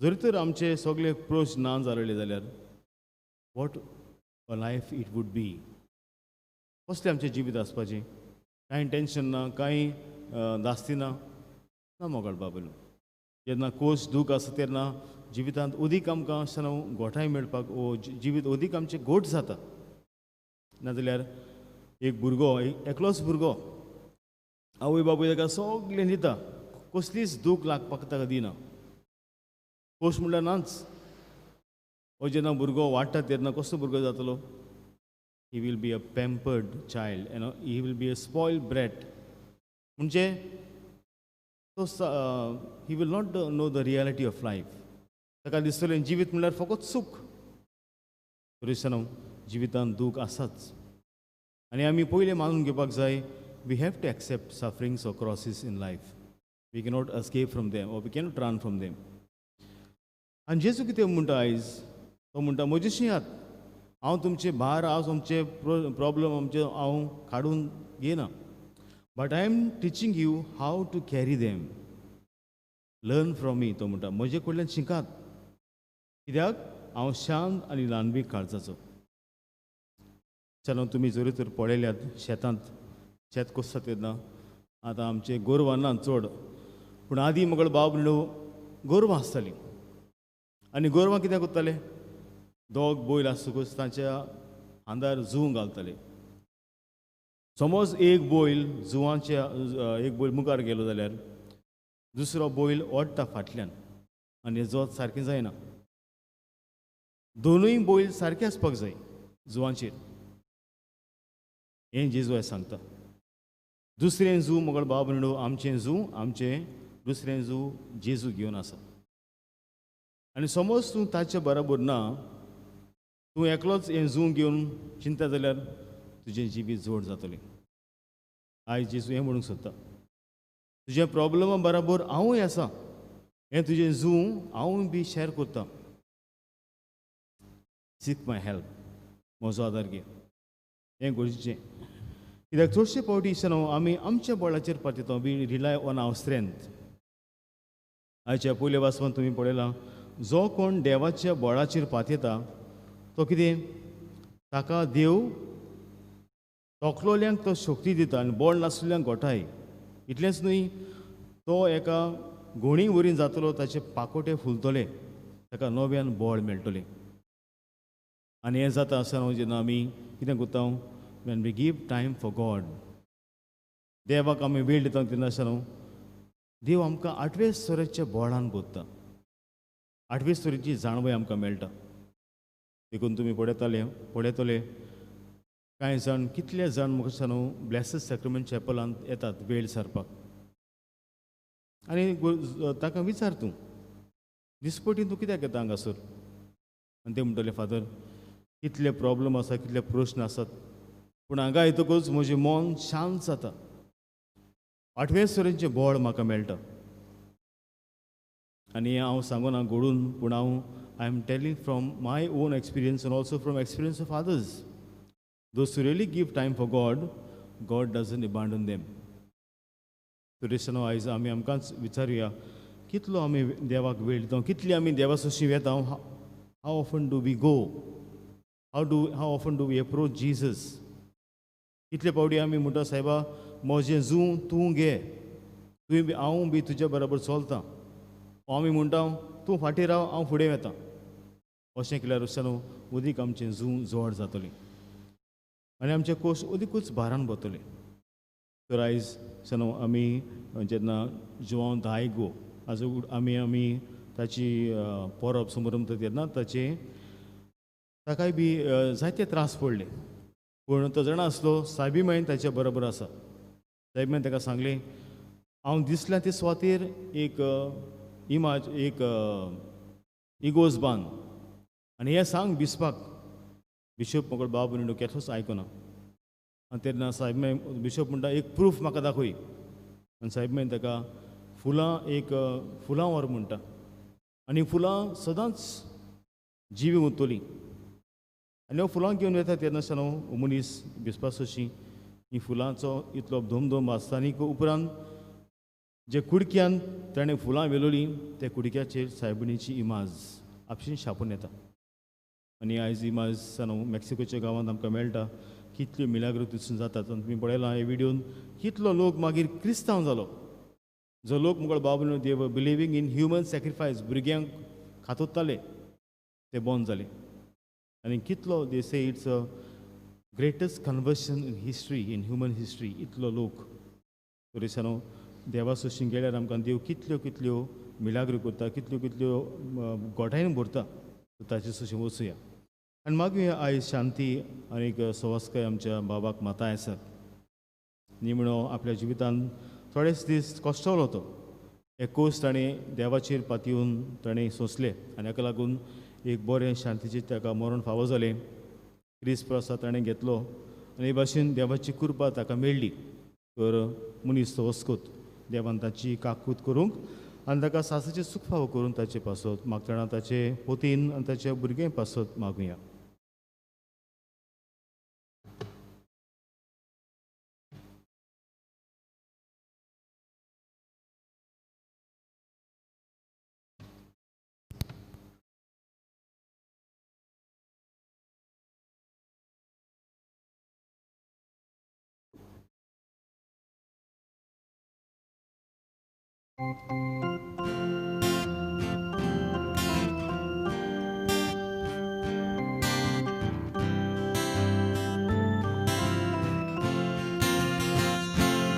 जरी तर आमचे सगळे प्रश्न ना जालेले जाल्यार what a life it would be. कसलें आमचें जिवीत आसपाचें, कांय टेंशन ना, कांय दास्ती ना मोगाळ बाबूल. जेन्ना कोश दूख आसा तेन्ना जिवितांत अदीक आमकां अशें न्हू गोठाय मेळपाक जिवीत अदीक आमचें गोठ जाता. नाजाल्यार एक भुरगो एकलोच भुरगो आवय बापूय ताका सगळें दिता, कसलीच दूख लागपाक ताका दिना. कोश म्हणल्यार नाच. हो जेन्ना भुरगो वाडटा तेन्ना कसलो भुरगो जातलो, he will be a pampered child, he will be a spoiled brat. म्हणजे तो he will not know the reality of life. ताका दिसतलें जिवीत म्हणल्यार फकत सूख. तरी जिवितांत दूख आसाच. आनी आमी पयलें मानून घेवपाक जाय we have to accept sufferings or crosses in life. We cannot escape from them or we cannot run from them. आनी जेजू कितें म्हणटा आयज, तो म्हणटा म्हजेशी आहात, हांव तुमचे भार हांव तुमचे प्रॉब्लम आमचे हांव काडून घेयना, but I am teaching you how to carry them. Learn from me. तो म्हणटा म्हजे कडल्यान शिकात, कित्याक हांव शांत आनी ल्हानबी काळजाचो. चलो तुमी जरी तर पळयल्यात शेतांत शेत कसता तेन्ना आतां आमचे गोरवां ना चड, पूण आदीं म्हगेलो बाब म्हणलो गोरवां आसतालीं. आनी गोरवां कितें करताले, दोग बैल आसतकच तांच्या आंदार जूं घालताले. समज एक बैल जुवांच्या एक बैल मुखार गेलो जाल्यार दुसरो बैल ओडटा फाटल्यान आनी जोत सारकें जायना. दोनूय बैल सारके आसपाक जाय जुवांचेर. हें जेजू सांगता. दुसरें जू म्हगेलो बाब म्हणलो आमचें जू आमचें दुसरें जू जेजू घेवन आसा. आनी समज तूं ताचे बरोबर ना, तूं एकलोच हें जू घेवन चिंता जाल्यार तुजें जिवीत जोड जातलें. आयज जेजू हें म्हणूंक सोदता तुज्या प्रॉब्लमा बरोबर हांवूय आसा, हें तुजें जू हांव बी शॅर करता. सीक माय हेल्प, म्हजो आदार घे. हें गरजेचें. कित्याक चडशे फावटी न्हू आमी आमच्या बळाचेर पातयता. We rely on our strength. आयच्या पयल्या वाचपान तुमी पळयलां जो कोण देवाच्या बळाचेर पातयता तो कितें, ताका देव तोखलोल्यांक तो शक्ती दिता आनी बळ नासलेल्यांक गोठाय. इतलेंच न्हय, तो एका गोणी वरीन जातलो ताचे पाकोटे फुलतले ताका नव्यान बळ मेळटलें आनी हें जाता आसतना जेन्ना आमी कितें करता when we give time for God देवाक आमी वेळ दिता तेन्ना आसतना देव आमकां 8व्या स्तराच्या बोळान बोधता 8व्या स्तराची जाणवय आमकां मेळटा देखून तुमी पळयतले कांय जाण कितले जाण म्हाका सांगू ब्लेसड सॅक्रमेंट चॅपलांत येतात वेळ सारपाक आनी ताका विचार तूं दिसपटी तूं कित्याक येता हांगासर आनी ते म्हणटले फादर कितले प्रॉब्लम आसा कितले प्रश्न आसात पूण हांगा येतकूच म्हजें मन शांत जाता 8व्या स्तराचें बळ म्हाका मेळटा आनी हांव सांगून हांव घडून पूण हांव I am telling from my own experience and also from experience of others those to really give time for God doesn't abandon them आयज आमी आमकांच विचारुया कितलो आमी देवाक वेळ दिता कितली आमी देवा सुशी वेता how often do we go how often do we approach Jesus कितले फावटी आमी म्हणटा सायबा म्हजें जूं तूं घे तुवें हांव बी तुज्या बरोबर चलतां आमी म्हणटा तूं फाटीं राव हांव फुडें वेतां अशें केल्यार अशें उदीक आमचें जूं जोड जातलें आनी आमचे कोश उदीकूच भारान वतले तर आयज सनो आमी जेन्ना जुवांव धायगो आजो आमी ताची परब समारंभ तेन्ना ताकाय बी जायते त्रास पडले पूण तो जाणा आसलो सायबी मायन ताच्या बरोबर आसा सायबी मायन ताका सांगलें हांव दिसल्या ते सुवातेर एक इगोज बांद आनी हें सांग बिस्पाक बिशप मोगळ बाब म्हणून केसोच आयकना आनी तेन्ना साहेब माय बिशप म्हणटा एक प्रूफ म्हाका दाखय आनी साहेब मागीर ताका फुलां व्हर म्हणटा आनी फुलां सदांच जिवी उरतलीं आनी हांव फुलां घेवन येता तेन्ना आसतना मनीस बिस्पास अशीं ही फुलांचो इतलो धोम आसता आनी उपरांत जे कुडक्यान ताणें फुलां वेलोलीं त्या कुडक्याचेर सायबिणीची इमाज आपशीं छापून येता आनी आयज इमाज मेक्सिकोच्या गांवांत आमकां मेळटा कितल्यो मिलाग्रो तितून जातात आनी तुमी पळयलां हे व्हिडिओन कितलो लोक मागीर क्रिस्तांव जालो जो लोक मुगळ बाबू देव बिलिवींग इन ह्युमन सॅक्रिफायस भुरग्यांक खातोत्ताले ते बंद जाले आनी कितलो they say it's a greatest conversion in history in human history इतलो लोक तरी देवा सुशीं गेल्यार आमकां देव कितल्यो मिलाग्रो करता कितल्यो गोठायन भरता ताचे सुशीं वचुया आनी मागीर आयज शांती आनीक सवास्काय आमच्या बाबाक माताय आसात निमणो आपल्या जिवितांत थोडेच दीस कश्टवलो तो एकूच ताणें देवाचेर पातयेवन ताणें सोंसले आनी हाका लागून एक बरें शांतीचें ताका मरण फावो जालें क्रिस्त प्रसाद ताणें घेतलो आनी हे भाशेन देवाची कृपा ताका मेळ्ळी तर मनीस तो वस्कोत देवान ताची काकूत करूंक आनी ताका सासाचें सूख फावो करून ताचे पासत मागतना ताचे पोतीन आनी ताच्या भुरगें पासत मागुया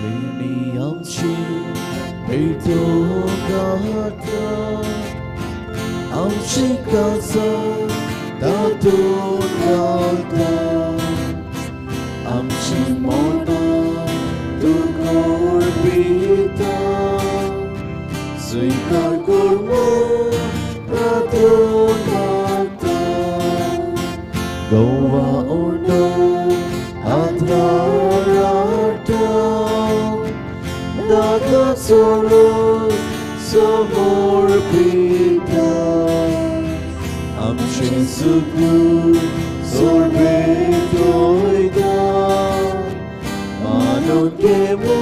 Many amchi eito gata amchi kaza tatun gata amchi mona tu gorbita Svikar kormo tatun gata Goa ordo adrarata Daga solo samor pita Amshin suku sorbetoida Manon kemo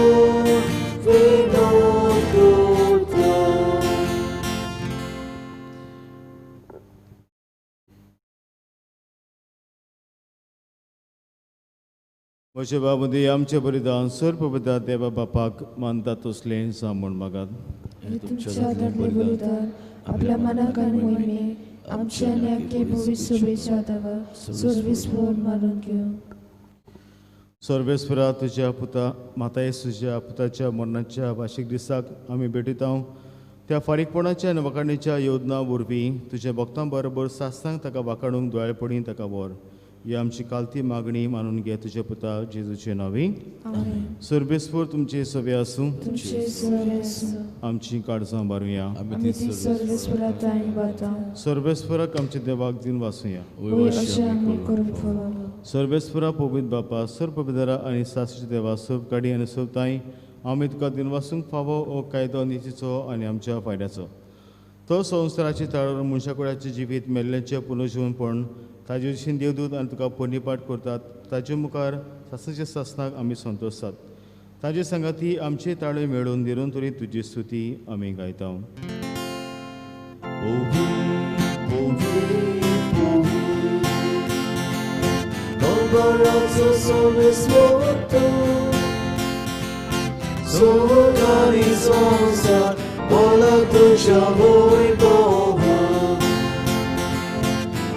म्हजे बाबुदी आमचे बलिदान सर पवित्र देवा बापाक मानता तसलें सांबाळून मागात. हे तुमच्या धाडले बलिदान आपल्या मनाक आनी मोहिमे आमचे आनी आख्खे भविष्य शुभेच्छा दावा सर्वेस्वर मानून घेऊ. सर्वेस्परा तुज्या पुता माता येसूच्या पुताच्या मरणाच्या वार्षिक दिसाक आमी भेटयता. त्या फारीकपणाच्या आनी वाखाणणेच्या योजना वरवीं तुज्या भक्तां बरोबर सासणांक ताका वाखाणूंक दोळ्यापणी ताका व्हर. ही आमची कालती मागणी मानून घे तुज्या पुता जेजूचे नांवी. आमेन. सर्वेस्पर तुमचे सवे आसूं. तुमचे सर्वेस्व आमची काळजां बारुया. आमी ती सर्वेस्वरात वाता सर्वेस्पराक आमच्या देवाक दिन वासुया. होय अशें आमी करूंक फावो. सर्वेस्परा पवित्र बापा सर पवित्रा आनी सासरीच्या देवा सोब काडी आनी सोबताय आमी तुका दिन वासूंक फावो हो कायदो नितीचो आनी आमच्या फायद्याचो. तो संवसाराची ताळर मनशाकुळाचें जिवीत मेल्ल्यांचें पुनर्जीवनपण ताजे विशीं देवदूत आनी तुका पोरणी-पाट करतात. ताजे मुखार सासणेच्या सासणाक आमी संतोशात. ताजे सांगाती आमचे ताळे मेळून निरंतरी तुजी स्तुती आमी गायता. Barato sobresmoto Sogani sonsa Bola tuja voi boha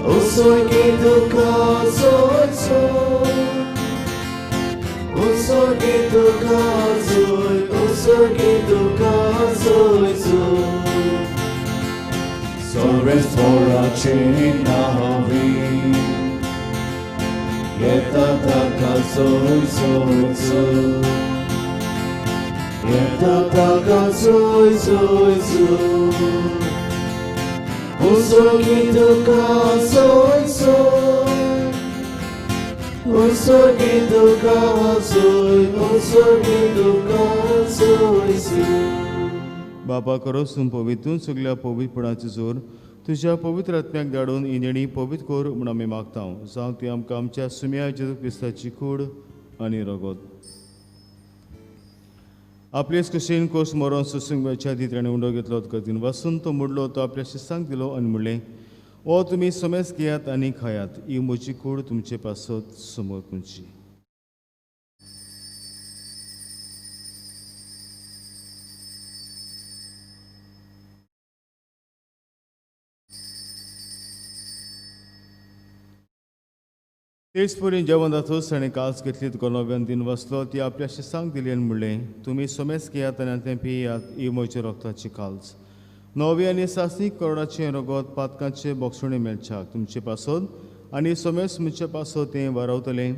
O soy que toca soy soy O soy que toca soy O soy que toca soy soy Sobresmoracina vi Yeta taka soy soy soy Yeta taka soy soy soy Usogi ka soy soy Usogi ka soy Usogi ka soy soy बापा करोसून पवितून सगळ्या पवित्रपणाचो जोर तुज्या पवित्र आत्म्याक धाडून इंजणी पवित्र core म्हूण आमी मागता. जावं ती आमकां आमच्या सुम्या जेजू क्रिस्ताची कूड आनी रगत. आपलेच कशेन कोस मरोन सुसंगाच्या दित्रांनी उंडो घेतलो तुका दिन वासून तो मुडलो तो आपल्या शिस्तांक दिलो आनी म्हणलें ओ तुमी समेज घेयात आनी खायात. ही म्हजी कूड तुमचे पासत समोर खंयची. तेच परी जेवण जातोच ताणें काल्स घेतली तुका नव्यान दिन वाचलो ती आपल्या शिस्तांक दिली आनी म्हणलें तुमी समेज घेयात आनी तें पियात. ही म्हज्या रगताची काल्स नवी आनी सासणीक करोडाचें रगत पातकांचे बोगसणे मेळच्याक तुमचे पासत आनी समेज म्हज्या पासत तें वारावतलें.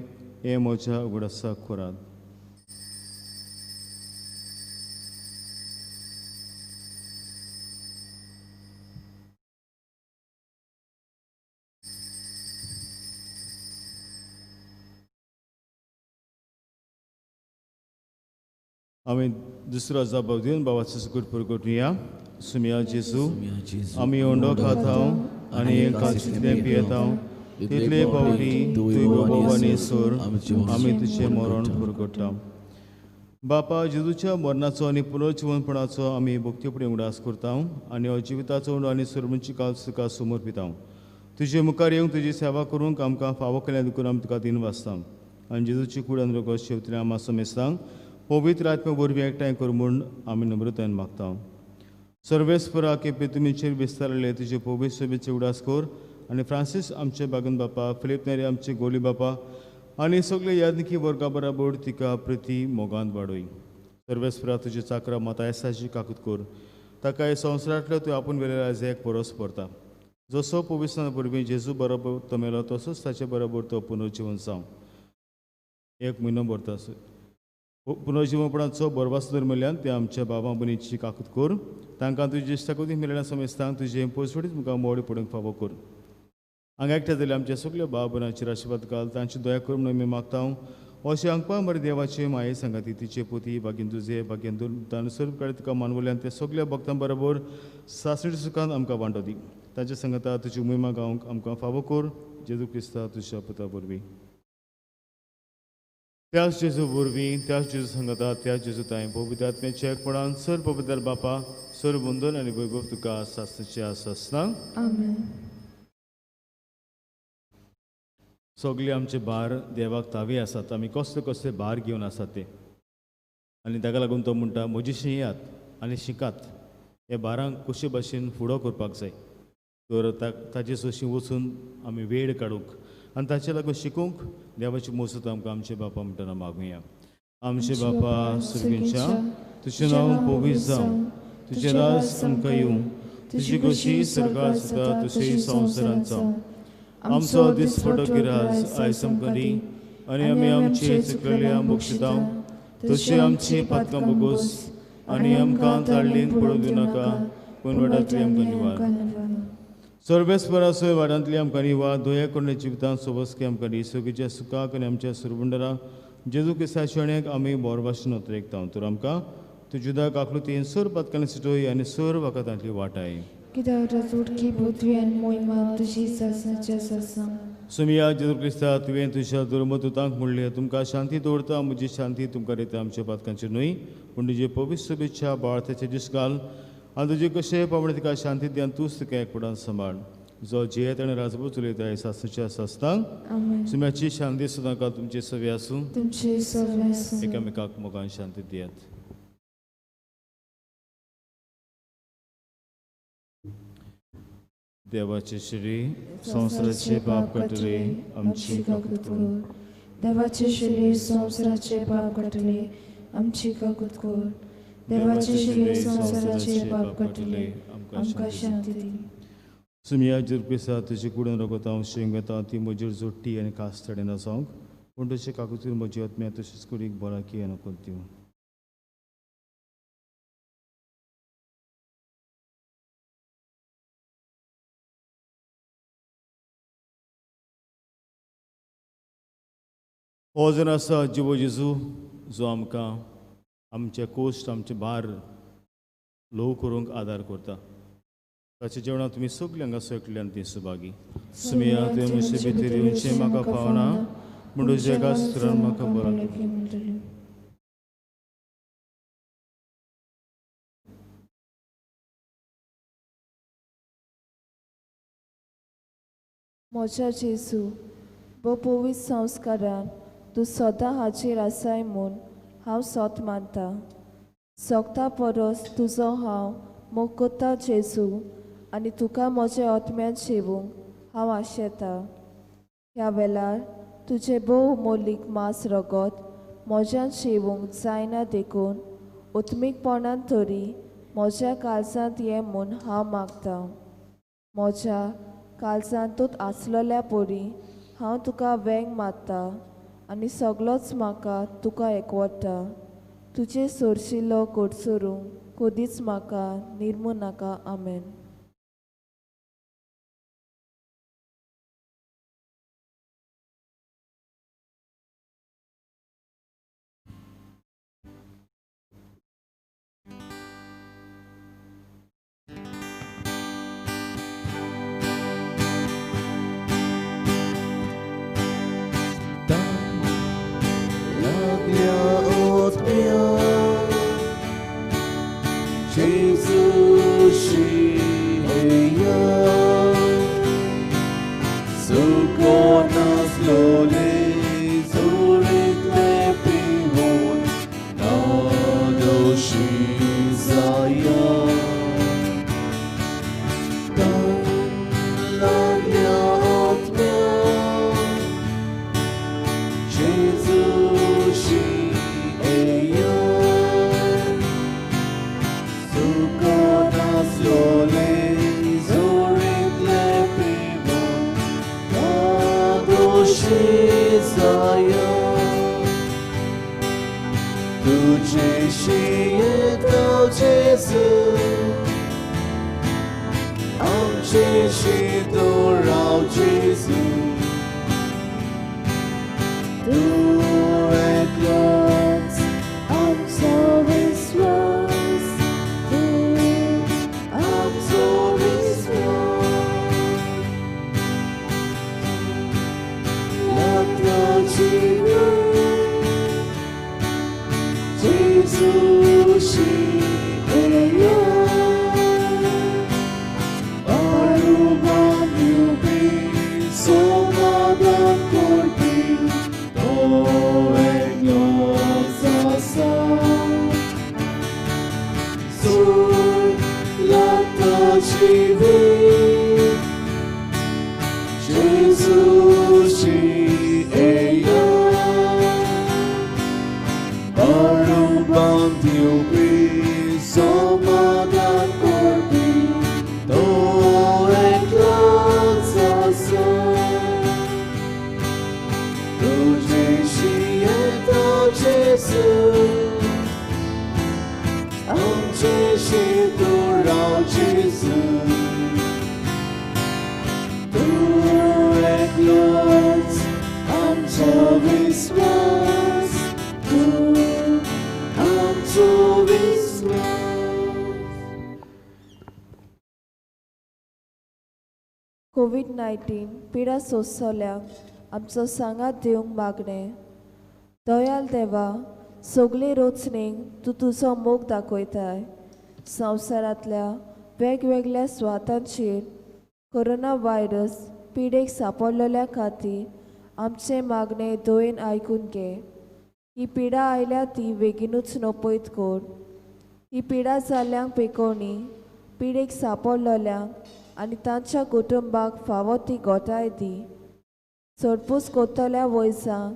हें म्हज्या उगडासा खोरात. आमी दुसरो जबाब दिवन बाबाचो सुकूट परगोटुया. सुम्या जेजू आमी ओंडो खाता आनी कालचितलें पियेता तितले पावटी तुवें बोवानी सोर आमी तुजें मरण परगोट्टा. बापा जेजूच्या मरणाचो आनी पुनर्जीवनपणाचो आमी भक्तीपणे उडास करता आनी हो जिविताचो उंडो आनी सर्वंची काल तुका समर्पिता. तुजे मुखार येवंक तुजी सेवा करूंक आमकां फावो केल्या देखून आमी तुका दिन वाचता आनी जेजूची कूड आनी रगत शेवतल्या आमी समेस्तांक पवित्र आत्म्या वरवीं एकठांय कर म्हूण आमी नम्रतायेन मागता. सर्वेस्परा केपे तुमीचेर विस्तारले तुजे पवित्र सभेचे उडास कर आनी फ्रांसीस आमचे बागन बापा फिलीप नेरी आमचे गोली बापा आनी सगळे यादनिकी वर्गा बराबर तिका प्रती मोगांत वाडय. सर्वेस्परा तुजे चाकरा मतायसाची काकूत कर ताका हे संवसारांतलो तुवें आपूण वेलेल्या आज एक परस परता. जसो पवित्रां वरवीं जेजू बरोबर तो मेलो तसोच ताचे बरोबर तो पुनर्जीवन जावं. एक म्हयनो भरता पुनर्जीवनपणाचो बरवास जर मेळ्ळ्यान ते आमच्या बाबा भयणीची काकूत कर. तांकां तुजे इश्टाकुती मेळ्ळ्या समेस्तांक तुजे पयसवडीत तुमकां मोडी पडूंक फावो कर. हांगा एकट्या जाल्यार आमच्या सगळ्या बाबा भयणांचेर आशिर्वाद घाल तांची दया कर म्हणून आमी मागता. अशें हांगपा बरें देवाचे माये सांगाती तिचे पोती बागेन तुजे बागेन ताणें सर्व काळी तुका मानवल्यान ते सगळ्या भक्तां बरोबर सासणी सुखांत आमकां वांटो दी. ताच्या सांगाता तुजी उमेमा गावंक आमकां फावो कर. जेजू क्रिस्ता तुज्या पुता वरवीं त्याच जेजू वरवीं त्याच जेजू सांगाता त्याच जेजू ताय पवित्र आत्म्याच्या एकपणान सर पवित्र बापा सर वंदन आनी वैभव तुका सासणेचे आसना. आमेन. सगळे आमचे भार देवाक तावे आसात आमी कसले कसले भार घेवन आसात ते आनी ताका लागून तो म्हणटा म्हजीशी येयात आनी शिकात हे भारांक कशे भाशेन फुडो करपाक जाय तर ताचे सशी वचून आमी वेळ काडूंक आनी ताचे लागून शिकूंक देवाची मजत आमकां आमचे बापा म्हणटना मागुया. आमचे बापा सुर्गींच्या तुजें नांव पवित्र जावं, तुजें राज आमकां येवं, तुजी कशी सरकार जाता तशी संवसारांत जावं. आमचो दिसपटो गिरास आयज आमकां दी आनी आमी आमचे चुकलेल्या मोक्षितांव तशी आमची पातकां बोगोस आनी आमकां ताळ्ळेंत पडूंक दिवं नाका पूण वाटांतली आमकां निवार. सर्वेस्परासोय वाडांतली आमकां निवार दोया कोणे जिवितांत सोबसकी आमकां दी सगळीच्या सुखाक आनी आमच्या सुरबुंडरा जेजू क्रिस्ताचे अणेक आमी बोर भाशेन उतरेकता तर आमकां तुज्या काकलुतीन सर पातकांनी सिटोय आनी सर वखदांतली वाटाय. कित्याक उडकी पृथ्वी आनी मोहिमा तुजी सासनाच्या सासा. सुमिया जेजू क्रिस्ता तुवें तुज्या दुर्मतुतांक म्हणलें तुमकां शांती दवरता म्हजी शांती तुमकां दिता आमच्या पातकांचेर न्हय पूण तुजे पवित्र शुभेच्छा बाळाचे दीस घाल आनी तुजे कशें पावणे तिका शांती दियान तूंच तिका एकपडान सांबाळ जो जियेत आनी राजपूत चलयता सासनाच्या सासनांक सुम्याची शांती सुद्दां तुमचे सवे आसूं तुमचे सवे आसूं एकामेकाक मोगान शांती दियात. देवाचे श्री संवसाराचे पाप काटले आमची काकूत कर. देवाचे श्री संवसाराचे पाप काटले आमची काकूत कर. देवाचे श्री संवसाराचे पाप काटले आमकां शांती दी. सुमिया जिरपिसा तुजी कुडून रगता हांव शेंगता ती म्हजेर जोडटी आनी कास्तडे नासावंक पूण तशें काकूतीर म्हजी आत्म्या तशीच कुडीक बराकी आनी नकल दिवं. हो जर आसा जिवो जेजू जो आमकां आमचे कोश्ट आमचे भार ल्हव करूंक आदार करता ताच्या जेवणाक तुमी सगळीं हांगा सकल्यान ती सुभागी. सुमिया तुवें म्हजे भितर येवचें म्हाका पावना पूण तुज्या कास्तरान म्हाका बरो. म्हज्या जेजू वो पवित्र संस्कारान तूं सदां हाचेर आसाय म्हूण हांव सोत मानता. सोगता परस तुजो हांव मोग कोत्ता जेजू आनी तुका म्हज्या आत्म्यान शेवूंक हांव आशेता. ह्या वेळार तुजें भोव मोलीक मास रगत म्हज्यान शेवूंक जायना देखून उत्मीकपणान तरी म्हज्या काळजांत ये म्हूण हांव मागतां. म्हज्या काळजांतूच आसलेल्या परी हांव तुका वेंग मारता आनी सगळोच म्हाका तुका एकवटा. तुजे सोरशिल्लो कोडसरूंक कदींच म्हाका निर्मू नाका. आमेन. Aruban viver. Jesus te eia, Arumban teu piso madan corpi, do eclanzação. Do Jesueta Jesus, Jesu do Jesus. Lords, unto His was, unto His was. कोविड-19 पिडा सोंसवल्यांक आमचो सांगात दिवंक मागणें. दयाल देवा, सगळे रोचणेक तूं तुजो मोग दाखयताय. संवसारांतल्या वेगवेगळ्या सुवातांचेर कोरोना व्हायरस पिडेक सांपडलेल्या खातीर आमचे मागणे दोयेन आयकून घे. ही पिडा आयल्या ती बेगीनूच नपयत कोर. ही पिडा जाल्ल्यांक पेकोवणी, पिडेक सांपडलेल्यांक आनी तांच्या कुटुंबाक फावो ती गोठाय दी. सोडपूस कोत्तल्या वयसां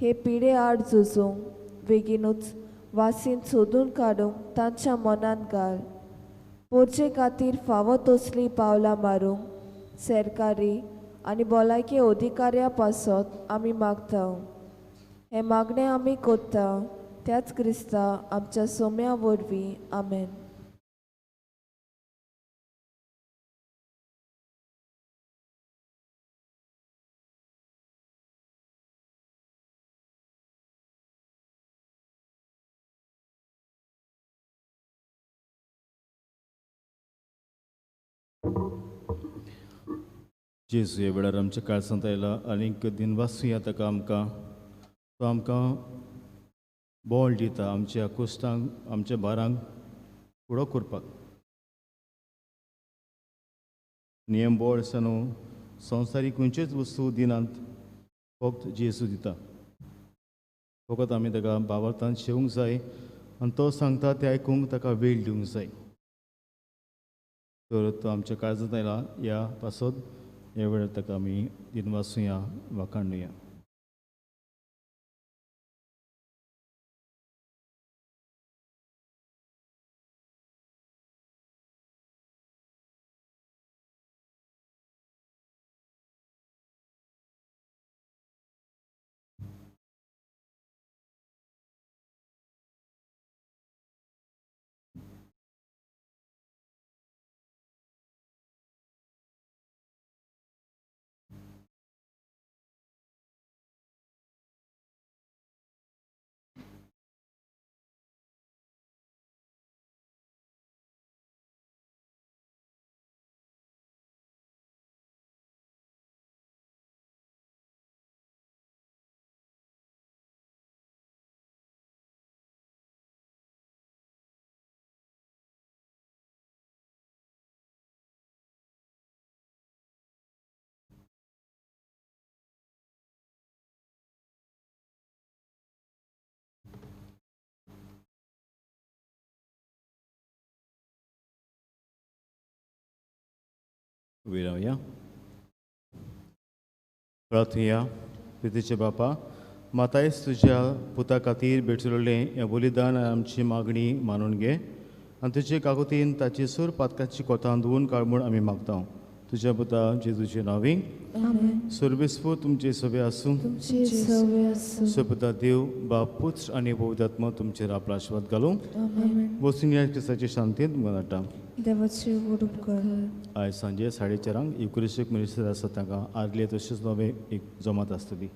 हे पिडे आड झुजूंक बेगीनूच वासीन सोदून काडूंक तांच्या मनान घाल. पोरचे खातीर फावो तसलीं पावलां मारूंक सरकारी आनी भलायकी अधिकाऱ्यां पासत आमी मागता. हे मागणें आमी कोत्ता त्याच क्रिस्ता आमच्या सोम्या वरवीं. आमेन. जेजू ह्या वेळार आमच्या काळजांत आयला आनीक दिनवासूया ताका आमकां. तो आमकां बोळ दिता आमच्या कुश्टांक आमच्या भारांक फुडो करपाक. नियम बोळ आसा न्हू, संवसारीक खंयच्योच वस्तू दिनात, फक्त जेजू दिता. फकत आमी ताका भावार्थान शेवंक जाय आनी तो सांगता तें आयकूंक ताका वेळ दिवंक जाय. तर तो आमच्या काळजांत आयला ह्या पासत ह्या वेळार ताका आमी दिनवासूया वाखाणुया. उबी रावया. प्रार्थया. प्रितीचे बापा, मातायस तुज्या पुता खातीर भेटलेलें हें बलिदान आमची मागणी मानून घे आनी तुजे काकुतीन ताची सूर पातकाची कोतां धुवून काड म्हूण आमी मागता. तुज्या पुता जेजूचे नांवी सुरबिस्फू तुमचे सवे आसूं. सुपुता देव बाप पुत्र आनी पवित्रात्मा तुमचेर आपलो आशिर्वाद घालूं. वचून ह्या क्रिस्ताचे शांतींत मनाटा. देवाचे उपकार. आयज सांजे 4:30 युक्रिस्टीक मिनिस्टर आसा तांकां आदले तशेंच नवे एक जमात आसतली.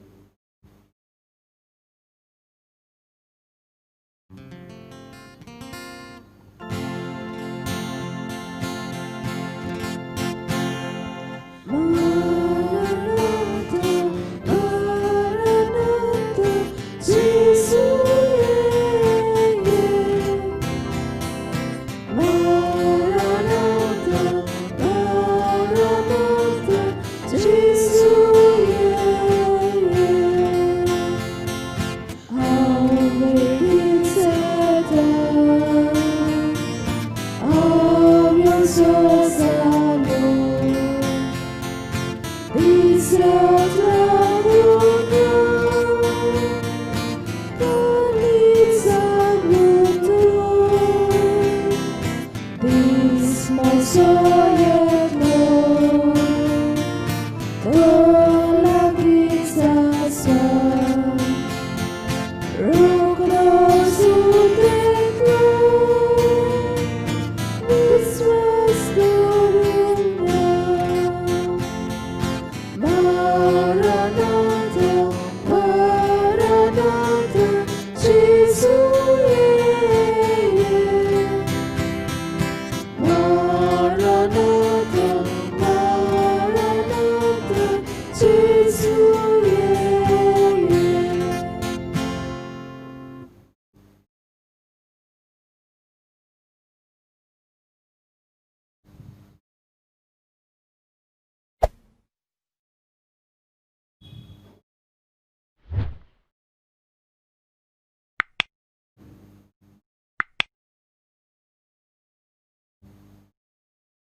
So sad. soy